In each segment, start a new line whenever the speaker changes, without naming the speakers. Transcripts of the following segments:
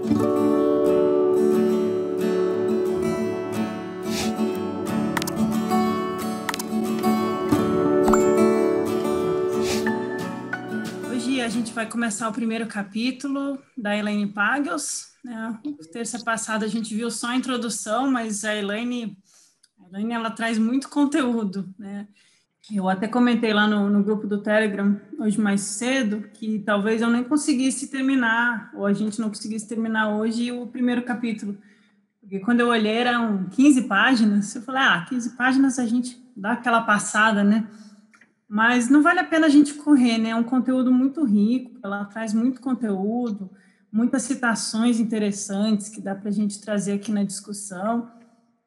Hoje a gente vai começar o primeiro capítulo da Elaine Pagels, né? Terça passada a gente viu só a introdução, mas a Elaine ela traz muito conteúdo, né? Eu até comentei lá no grupo do Telegram hoje mais cedo que talvez eu nem conseguisse terminar, ou a gente não conseguisse terminar hoje o primeiro capítulo, porque quando eu olhei eram 15 páginas, eu falei, 15 páginas a gente dá aquela passada, né? Mas não vale a pena a gente correr, né? É um conteúdo muito rico, ela traz muito conteúdo, muitas citações interessantes que dá para a gente trazer aqui na discussão.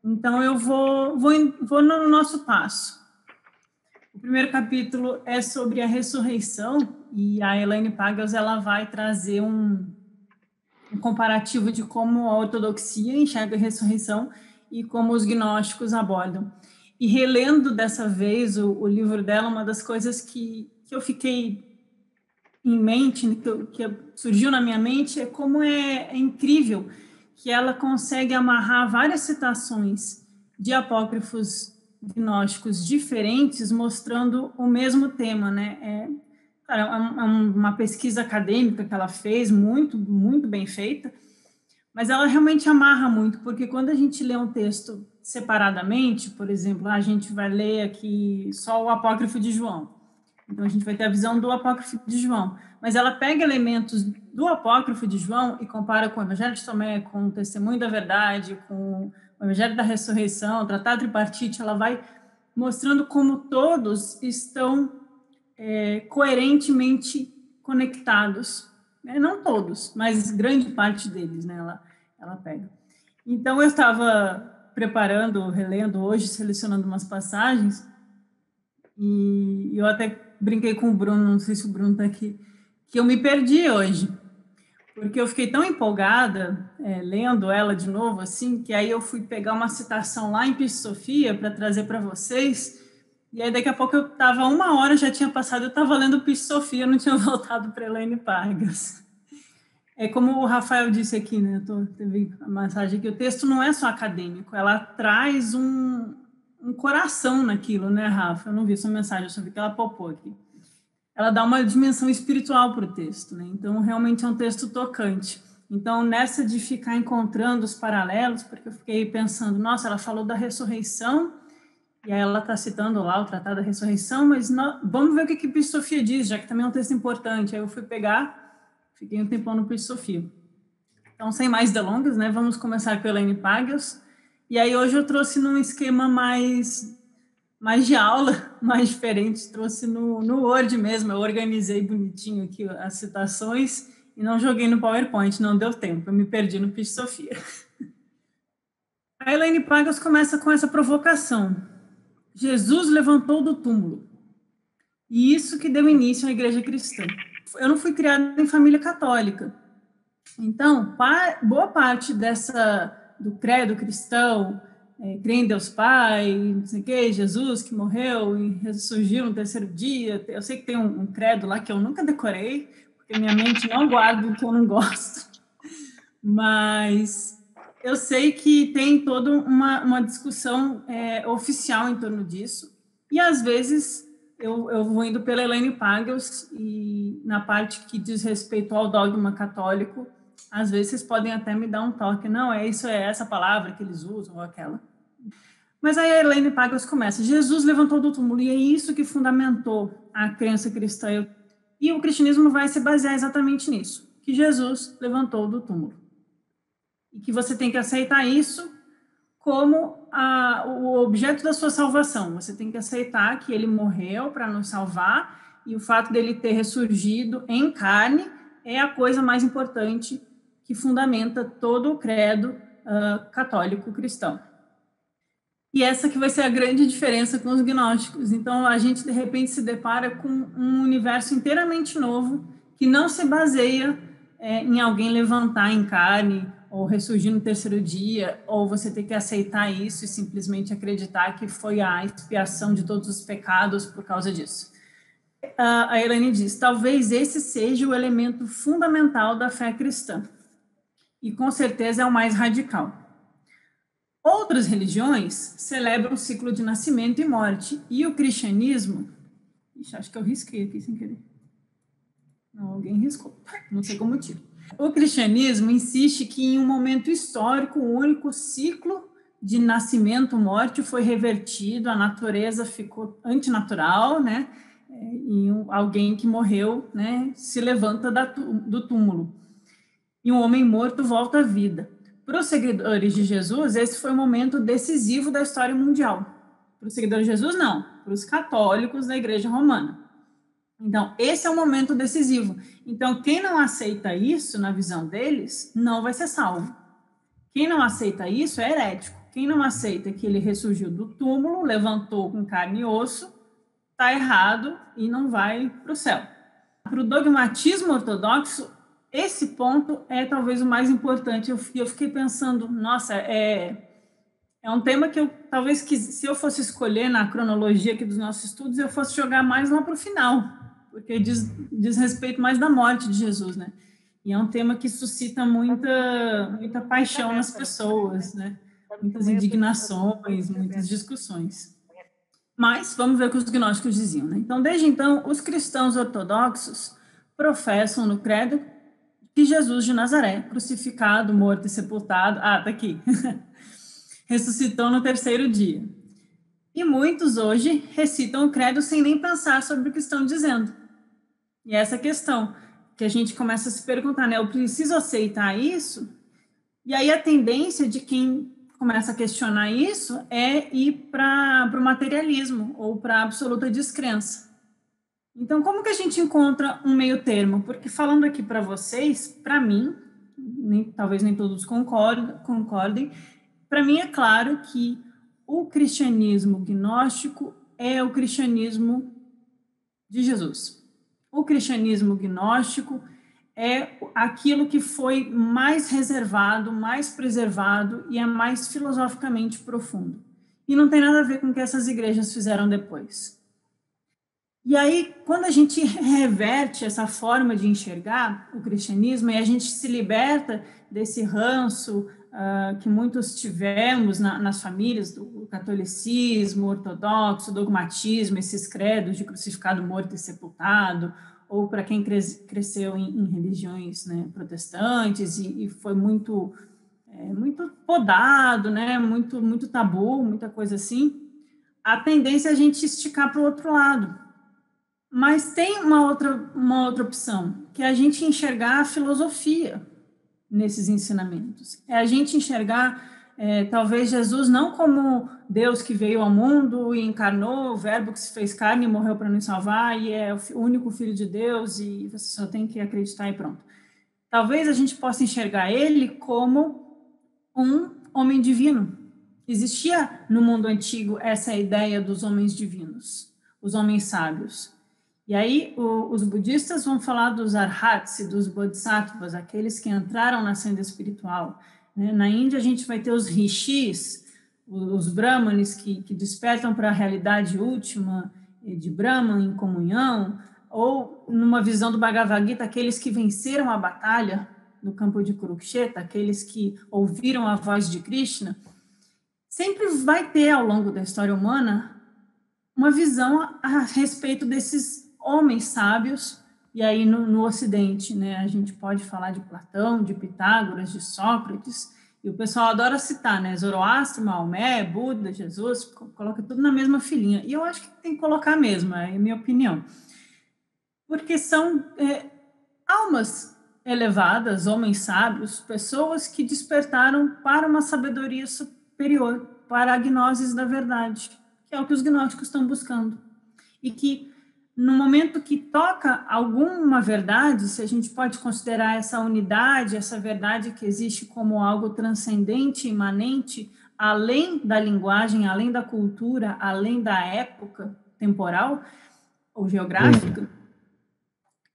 Então, eu vou no nosso passo. O primeiro capítulo é sobre a ressurreição, e a Elaine Pagels ela vai trazer um comparativo de como a ortodoxia enxerga a ressurreição e como os gnósticos abordam. E relendo dessa vez o livro dela, uma das coisas que eu fiquei em mente, que surgiu na minha mente, é como é incrível que ela consegue amarrar várias citações de apócrifos gnósticos diferentes, mostrando o mesmo tema, né? É uma pesquisa acadêmica que ela fez, muito, muito bem feita, mas ela realmente amarra muito, porque quando a gente lê um texto separadamente, por exemplo, a gente vai ler aqui só o apócrifo de João, então a gente vai ter a visão do apócrifo de João, mas ela pega elementos do apócrifo de João e compara com o Evangelho de Tomé, com o Testemunho da Verdade, com o Evangelho da Ressurreição, o Tratado Tripartite, ela vai mostrando como todos estão coerentemente conectados, né? Não todos, mas grande parte deles, né? Ela pega. Então, eu estava preparando, relendo hoje, selecionando umas passagens, e eu até brinquei com o Bruno, não sei se o Bruno está aqui, que eu me perdi hoje, porque eu fiquei tão empolgada lendo ela de novo, assim, que aí eu fui pegar uma citação lá em Pissofia para trazer para vocês. E aí, daqui a pouco, eu estava 1 hora, já tinha passado, eu estava lendo Pissofia, não tinha voltado para Elaine Pagels. É como o Rafael disse aqui, né? Teve a mensagem aqui, o texto não é só acadêmico, ela traz um coração naquilo, né, Rafa? Eu não vi essa mensagem, eu só vi que ela popou aqui. Ela dá uma dimensão espiritual para o texto, né? Então, realmente é um texto tocante. Então, nessa de ficar encontrando os paralelos, porque eu fiquei pensando, nossa, ela falou da ressurreição, e aí ela está citando lá o Tratado da Ressurreição, mas vamos ver o que Pissofia diz, já que também é um texto importante. Aí eu fui pegar, fiquei um tempão no Pissofia. Então, sem mais delongas, né, vamos começar com a Elaine Pagels. E aí hoje eu trouxe num esquema mais de aula, mais diferente, trouxe no Word mesmo, eu organizei bonitinho aqui as citações e não joguei no PowerPoint, não deu tempo, eu me perdi no Pissofia. A Elaine Pagels começa com essa provocação. Jesus levantou do túmulo. E isso que deu início à igreja cristã. Eu não fui criada em família católica. Então, boa parte do credo cristão, crê em Deus Pai, não sei o quê, Jesus que morreu e ressurgiu no terceiro dia. Eu sei que tem um credo lá que eu nunca decorei, porque minha mente não guarda o que eu não gosto. Mas eu sei que tem toda uma discussão oficial em torno disso, e às vezes eu vou indo pela Elaine Pagels, e na parte que diz respeito ao dogma católico, às vezes vocês podem até me dar um toque, não, isso é essa palavra que eles usam, ou aquela. Mas aí a Elaine Pagels começa, Jesus levantou do túmulo, e é isso que fundamentou a crença cristã, e o cristianismo vai se basear exatamente nisso, que Jesus levantou do túmulo. E que você tem que aceitar isso como o objeto da sua salvação. Você tem que aceitar que ele morreu para nos salvar, e o fato dele ter ressurgido em carne é a coisa mais importante que fundamenta todo o credo católico cristão. E essa que vai ser a grande diferença com os gnósticos. Então, a gente, de repente, se depara com um universo inteiramente novo, que não se baseia em alguém levantar em carne, ou ressurgir no terceiro dia, ou você ter que aceitar isso e simplesmente acreditar que foi a expiação de todos os pecados por causa disso. A Elaine diz, talvez esse seja o elemento fundamental da fé cristã. e com certeza é o mais radical. Outras religiões celebram o ciclo de nascimento e morte, e o cristianismo... Ixi, acho que eu risquei aqui sem querer. Não, alguém riscou, não sei qual motivo. O cristianismo insiste que em um momento histórico, o único ciclo de nascimento e morte foi revertido, a natureza ficou antinatural, né? E alguém que morreu, né, se levanta do túmulo. E um homem morto volta à vida. Para os seguidores de Jesus, esse foi o momento decisivo da história mundial. Para os seguidores de Jesus, não. Para os católicos da Igreja Romana. Então, esse é o momento decisivo. Então, quem não aceita isso, na visão deles, não vai ser salvo. Quem não aceita isso é herético. Quem não aceita que ele ressurgiu do túmulo, levantou com carne e osso, está errado e não vai para o céu. Para o dogmatismo ortodoxo, esse ponto é talvez o mais importante. Eu fiquei pensando, nossa, é um tema que talvez se eu fosse escolher na cronologia aqui dos nossos estudos, eu fosse jogar mais lá para o final, porque diz respeito mais da morte de Jesus, né? E é um tema que suscita muita paixão nas pessoas, né? Muitas indignações, muitas discussões. Mas vamos ver o que os gnósticos diziam, né? Então, desde então, os cristãos ortodoxos professam no credo que Jesus de Nazaré, crucificado, morto e sepultado, tá aqui, ressuscitou no terceiro dia. E muitos hoje recitam o credo sem nem pensar sobre o que estão dizendo. E essa questão que a gente começa a se perguntar, né? Eu preciso aceitar isso? E aí a tendência de quem começa a questionar isso é ir para o materialismo ou para a absoluta descrença. Então, como que a gente encontra um meio termo? Porque falando aqui para vocês, para mim, talvez nem todos concordem, para mim é claro que o cristianismo gnóstico é o cristianismo de Jesus. O cristianismo gnóstico é aquilo que foi mais reservado, mais preservado e é mais filosoficamente profundo. E não tem nada a ver com o que essas igrejas fizeram depois. E aí, quando a gente reverte essa forma de enxergar o cristianismo e a gente se liberta desse ranço que muitos tivemos nas famílias do catolicismo, ortodoxo, dogmatismo, esses credos de crucificado, morto e sepultado, ou para quem cresceu em religiões, né, protestantes e foi muito podado, né, muito tabu, muita coisa assim, a tendência é a gente esticar para o outro lado. Mas tem uma outra opção, que é a gente enxergar a filosofia nesses ensinamentos. É a gente enxergar, talvez, Jesus não como Deus que veio ao mundo e encarnou, o verbo que se fez carne e morreu para nos salvar, e é o único filho de Deus, e você só tem que acreditar e pronto. Talvez a gente possa enxergar ele como um homem divino. Existia no mundo antigo essa ideia dos homens divinos, os homens sábios. E aí os budistas vão falar dos arhats e dos bodhisattvas, aqueles que entraram na senda espiritual. Né? Na Índia a gente vai ter os rishis, os brahmanes que despertam para a realidade última de Brahman em comunhão, ou numa visão do Bhagavad Gita, aqueles que venceram a batalha no campo de Kurukshetra, aqueles que ouviram a voz de Krishna. Sempre vai ter ao longo da história humana uma visão a respeito desses homens sábios, e aí no Ocidente, né, a gente pode falar de Platão, de Pitágoras, de Sócrates, e o pessoal adora citar, né, Zoroastro, Maomé, Buda, Jesus, coloca tudo na mesma filinha, e eu acho que tem que colocar mesmo, é a minha opinião, porque são almas elevadas, homens sábios, pessoas que despertaram para uma sabedoria superior, para a gnose da verdade, que é o que os gnósticos estão buscando, e que no momento que toca alguma verdade, se a gente pode considerar essa unidade, essa verdade que existe como algo transcendente, imanente, além da linguagem, além da cultura, além da época temporal ou geográfica,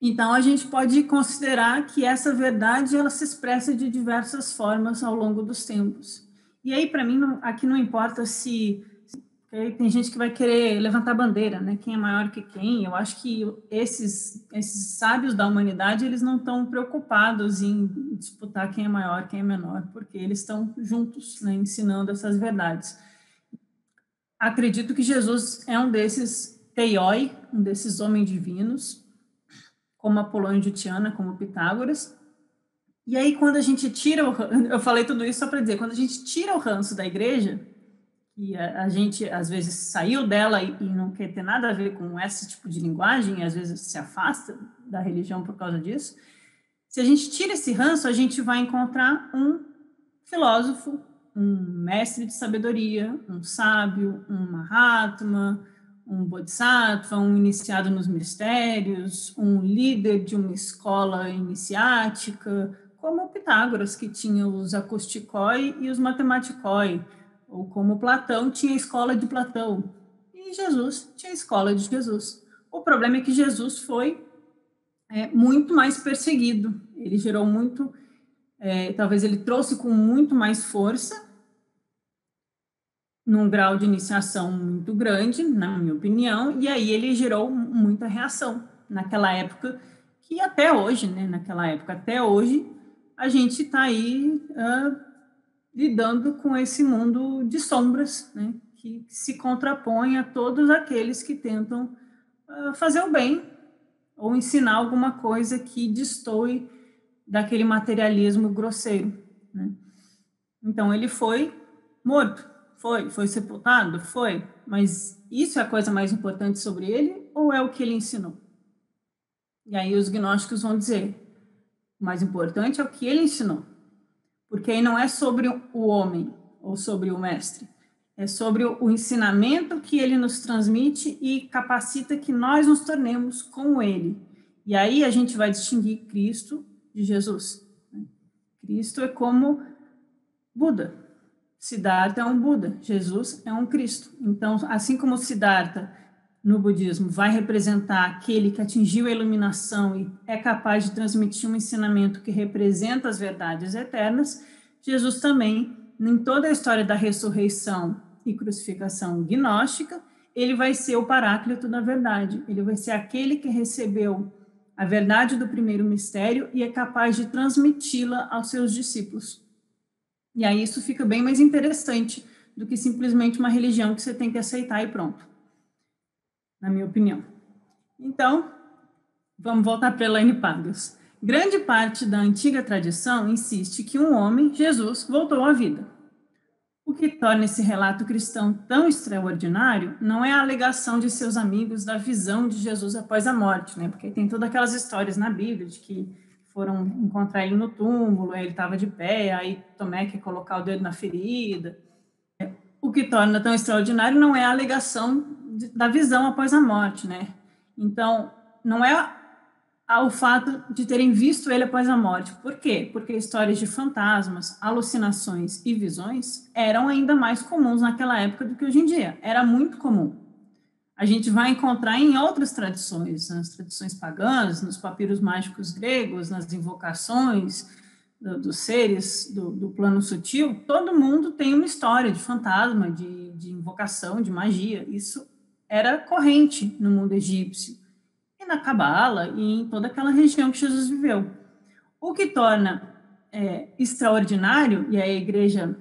então a gente pode considerar que essa verdade ela se expressa de diversas formas ao longo dos tempos. E aí, para mim, aqui não importa se Okay? Tem gente que vai querer levantar bandeira, né? Quem é maior que quem. Eu acho que esses sábios da humanidade, eles não estão preocupados em disputar quem é maior, quem é menor, porque eles estão juntos, né, ensinando essas verdades. Acredito que Jesus é um desses teioi, um desses homens divinos, como Apolônio de Tiana, como Pitágoras. E aí, quando a gente tira eu falei tudo isso só para dizer, quando a gente tira o ranço da igreja, e a gente, às vezes, saiu dela e não quer ter nada a ver com esse tipo de linguagem, e às vezes se afasta da religião por causa disso, se a gente tira esse ranço, a gente vai encontrar um filósofo, um mestre de sabedoria, um sábio, um Mahatma, um bodhisattva, um iniciado nos mistérios, um líder de uma escola iniciática, como Pitágoras, que tinha os acusticoi e os matematicoi, ou como Platão tinha a escola de Platão, e Jesus tinha a escola de Jesus. O problema é que Jesus foi muito mais perseguido, ele gerou muito, talvez ele trouxe com muito mais força, num grau de iniciação muito grande, na minha opinião, e aí ele gerou muita reação naquela época, que até hoje, né, naquela época, até hoje, a gente está aí lidando com esse mundo de sombras, né, que se contrapõe a todos aqueles que tentam fazer o bem ou ensinar alguma coisa que destoe daquele materialismo grosseiro, né? Então, ele foi morto, foi sepultado, foi, mas isso é a coisa mais importante sobre ele ou é o que ele ensinou? E aí os gnósticos vão dizer, o mais importante é o que ele ensinou, porque aí não é sobre o homem ou sobre o mestre, é sobre o ensinamento que ele nos transmite e capacita que nós nos tornemos como ele. E aí a gente vai distinguir Cristo de Jesus. Cristo é como Buda. Siddhartha é um Buda, Jesus é um Cristo. Então, assim como Siddhartha no budismo vai representar aquele que atingiu a iluminação e é capaz de transmitir um ensinamento que representa as verdades eternas, Jesus também, em toda a história da ressurreição e crucificação gnóstica, ele vai ser o paráclito da verdade, ele vai ser aquele que recebeu a verdade do primeiro mistério e é capaz de transmiti-la aos seus discípulos. E aí isso fica bem mais interessante do que simplesmente uma religião que você tem que aceitar e pronto, na minha opinião. Então, vamos voltar para Elaine Pagels. Grande parte da antiga tradição insiste que um homem, Jesus, voltou à vida. O que torna esse relato cristão tão extraordinário não é a alegação de seus amigos da visão de Jesus após a morte, né? Porque tem todas aquelas histórias na Bíblia de que foram encontrar ele no túmulo, ele estava de pé, aí Tomé quer colocar o dedo na ferida. O que torna tão extraordinário não é a alegação da visão após a morte, né? Então, não é o fato de terem visto ele após a morte. Por quê? Porque histórias de fantasmas, alucinações e visões eram ainda mais comuns naquela época do que hoje em dia. Era muito comum. A gente vai encontrar em outras tradições, nas tradições pagãs, nos papiros mágicos gregos, nas invocações dos seres do plano sutil, todo mundo tem uma história de fantasma, de invocação, de magia. Isso era corrente no mundo egípcio, e na Cabala, e em toda aquela região que Jesus viveu. O que torna extraordinário, e a igreja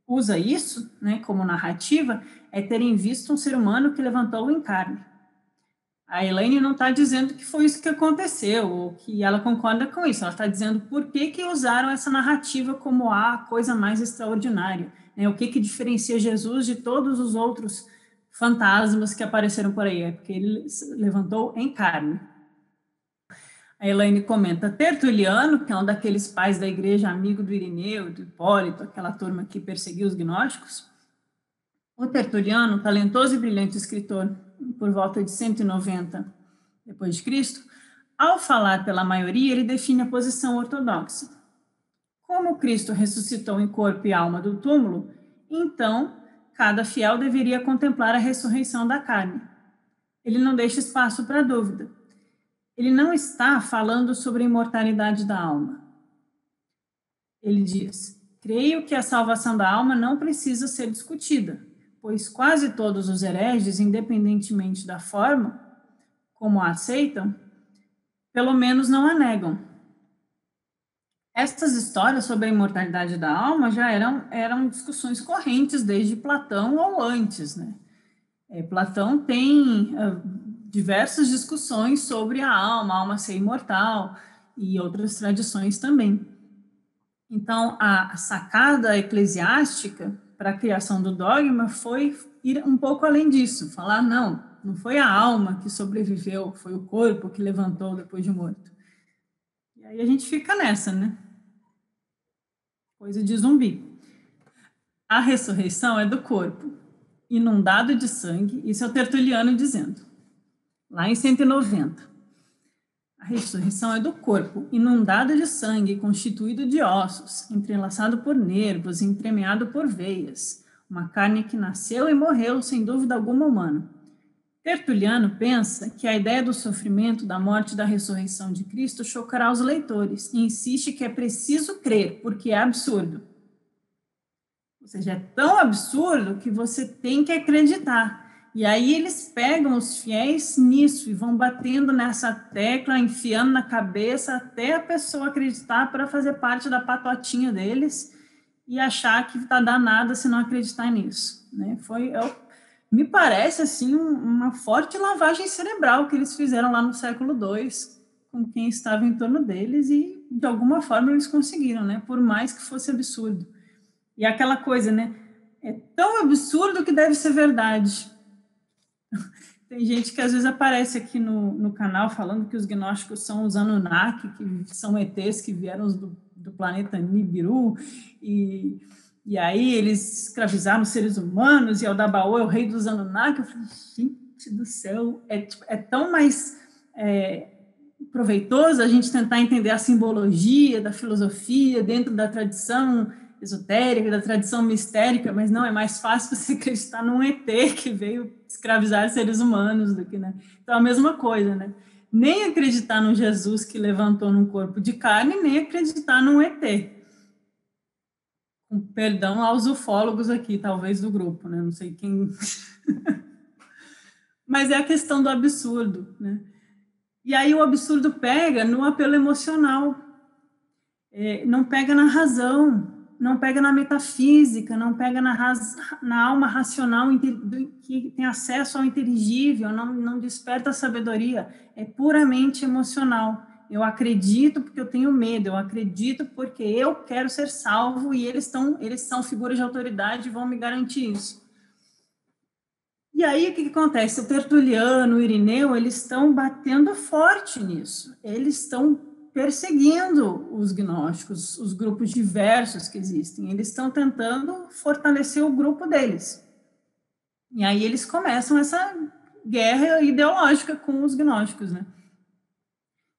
usa isso, né, como narrativa, é terem visto um ser humano que levantou o encarne. A Elaine não está dizendo que foi isso que aconteceu, ou que ela concorda com isso, ela está dizendo por que usaram essa narrativa como a coisa mais extraordinária, né? O que diferencia Jesus de todos os outros fantasmas que apareceram por aí, é porque ele levantou em carne. A Elaine comenta, Tertuliano, que é um daqueles pais da igreja, amigo do Irineu, do Hipólito, aquela turma que perseguiu os gnósticos, o Tertuliano, talentoso e brilhante escritor, por volta de 190 depois de Cristo, ao falar pela maioria, ele define a posição ortodoxa. Como Cristo ressuscitou em corpo e alma do túmulo, então cada fiel deveria contemplar a ressurreição da carne. Ele não deixa espaço para dúvida. Ele não está falando sobre a imortalidade da alma. Ele diz, creio que a salvação da alma não precisa ser discutida, pois quase todos os hereges, independentemente da forma como a aceitam, pelo menos não a negam. Estas histórias sobre a imortalidade da alma já eram discussões correntes desde Platão ou antes, né? Platão tem diversas discussões sobre a alma ser imortal, e outras tradições também. Então, a sacada eclesiástica para a criação do dogma foi ir um pouco além disso, falar, não foi a alma que sobreviveu, foi o corpo que levantou depois de morto. E aí a gente fica nessa, né? Coisa de zumbi. A ressurreição é do corpo, inundado de sangue, isso é o Tertuliano dizendo, lá em 190. A ressurreição é do corpo, inundado de sangue, constituído de ossos, entrelaçado por nervos, entremeado por veias, uma carne que nasceu e morreu, sem dúvida alguma, humana. Tertuliano pensa que a ideia do sofrimento, da morte e da ressurreição de Cristo chocará os leitores e insiste que é preciso crer, porque é absurdo. Ou seja, é tão absurdo que você tem que acreditar. E aí eles pegam os fiéis nisso e vão batendo nessa tecla, enfiando na cabeça até a pessoa acreditar para fazer parte da patotinha deles e achar que está danada se não acreditar nisso. Né? Me parece assim uma forte lavagem cerebral que eles fizeram lá no século II com quem estava em torno deles e de alguma forma eles conseguiram, né? Por mais que fosse absurdo. E aquela coisa, né? É tão absurdo que deve ser verdade. Tem gente que às vezes aparece aqui no canal falando que os gnósticos são os Anunnaki, que são ETs que vieram do planeta Nibiru, e aí eles escravizaram os seres humanos, e Aldabaoth é o rei dos Anunnaki. Eu falei, gente do céu, é tão mais proveitoso a gente tentar entender a simbologia da filosofia dentro da tradição esotérica, da tradição mistérica, mas não, é mais fácil você acreditar num ET que veio escravizar seres humanos do que, né? Então, a mesma coisa, né? Nem acreditar num Jesus que levantou num corpo de carne, nem acreditar num ET. Com perdão aos ufólogos aqui, talvez do grupo, né? Não sei quem... Mas é a questão do absurdo, né? E aí o absurdo pega no apelo emocional, não pega na razão, não pega na metafísica, não pega na alma racional que tem acesso ao inteligível, não desperta a sabedoria, é puramente emocional. Eu acredito porque eu tenho medo, eu acredito porque eu quero ser salvo e eles são figuras de autoridade e vão me garantir isso. E aí, o que acontece? O Tertuliano, o Irineu, eles estão batendo forte nisso. Eles estão perseguindo os gnósticos, os grupos diversos que existem. Eles estão tentando fortalecer o grupo deles. E aí eles começam essa guerra ideológica com os gnósticos, né?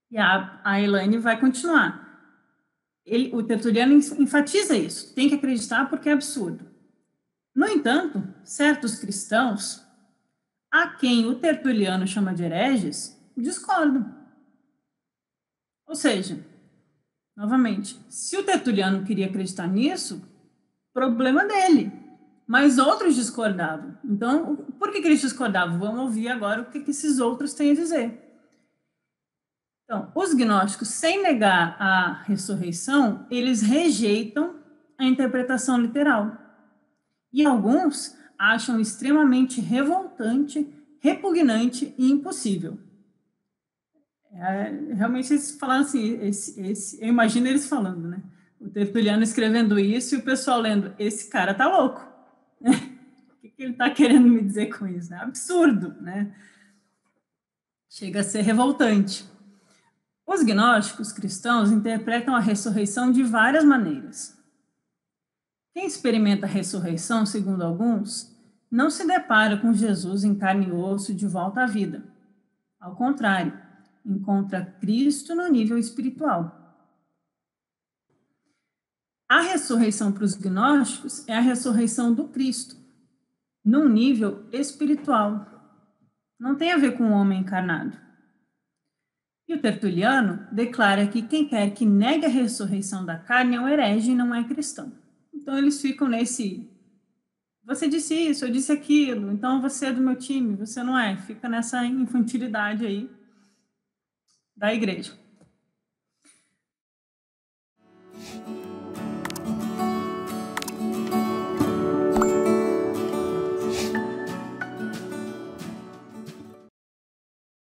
E a Elaine vai continuar. O Tertuliano enfatiza isso. Tem que acreditar porque é absurdo. No entanto, certos cristãos, a quem o Tertuliano chama de hereges, discordam. Ou seja, novamente, se o Tertuliano queria acreditar nisso, problema dele. Mas outros discordavam. Então, por que eles discordavam? Vamos ouvir agora o que esses outros têm a dizer. Então, os gnósticos, sem negar a ressurreição, eles rejeitam a interpretação literal. E alguns acham extremamente revoltante, repugnante e impossível. Realmente eles falaram assim, eu imagino eles falando, né? O Tertuliano escrevendo isso e o pessoal lendo, esse cara tá louco. O que ele tá querendo me dizer com isso? Né? Absurdo, né? Chega a ser revoltante. Os gnósticos cristãos interpretam a ressurreição de várias maneiras. Quem experimenta a ressurreição, segundo alguns, não se depara com Jesus em carne e osso de volta à vida. Ao contrário, encontra Cristo no nível espiritual. A ressurreição para os gnósticos é a ressurreição do Cristo, num nível espiritual. Não tem a ver com o homem encarnado. E o Tertuliano declara que quem quer que negue a ressurreição da carne é um herege e não é cristão. Então eles ficam você disse isso, eu disse aquilo, então você é do meu time, você não é. Fica nessa infantilidade aí da igreja.